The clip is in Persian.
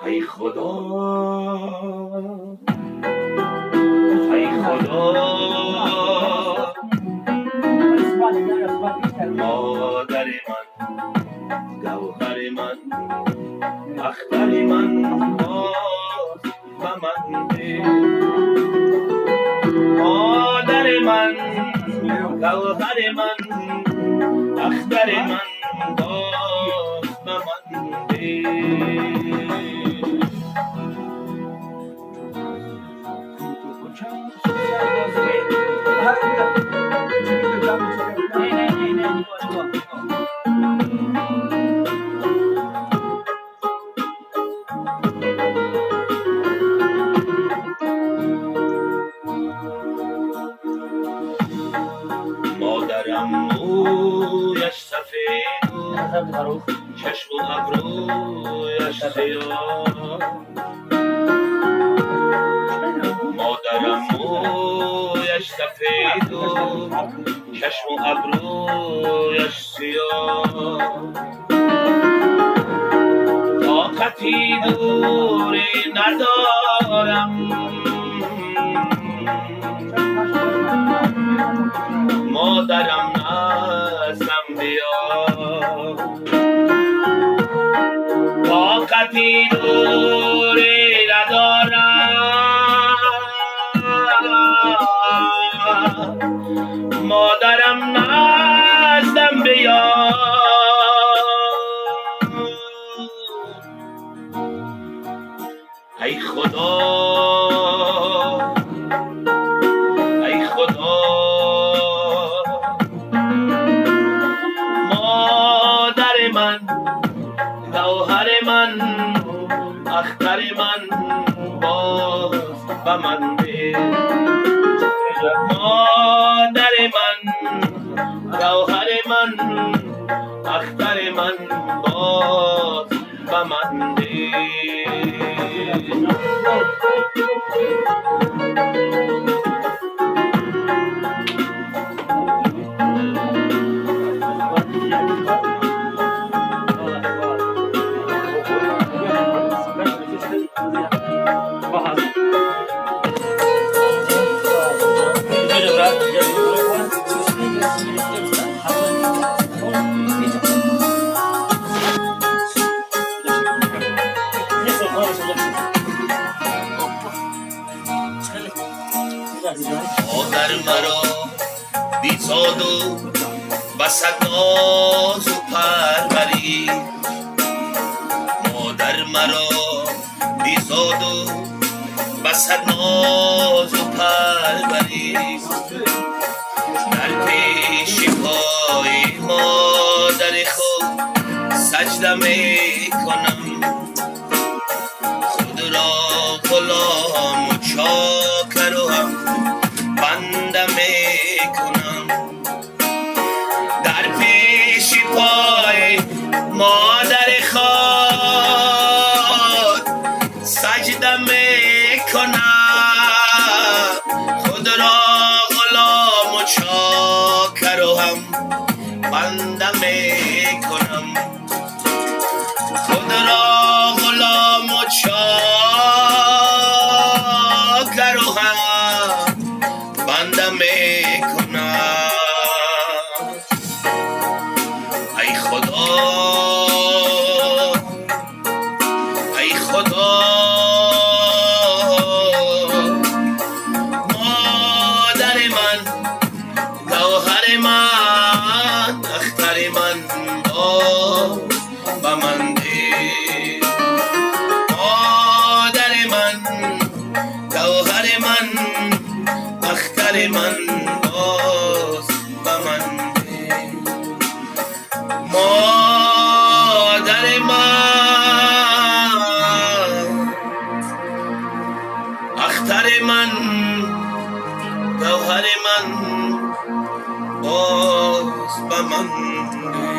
ای خدا ای خدا مادر من گوهر من اختر من باز به من ده مادر من گوهر من اختر من باز به من ده مادرم مویش سفید و چشم و ابرویش سیاه مادرم مویش سفید و چشم و ابرویش سیاه طاقتی دوری ندارم مادرم نزدم بیا طاقتی دوری ندارم مادرم نزدم بیا ای خدا ای خدا مادر من گوهر من اختر من باز به من ده مادر من گوهر من اختر من باز به من ده مادر مرا بیزاد و بسد ناز و پروری مادر مرا بیزاد و بسد ناز و پروری در پیش پای مادر خود سجده می کنم خود را غلام و چاکر و هم بنده می کنم در پیش پای مادر خود سجده می کنم خود را غلام و چاکر و هم بنده می کنم خود را غلام و چاکر و هم بنده می کنم ای خدا ای خدا مادر من گوهر من اختر من باز به من ده مادر من گوهر من اختر من باز به من ده مادر من اختر من گوهر من باز به من ده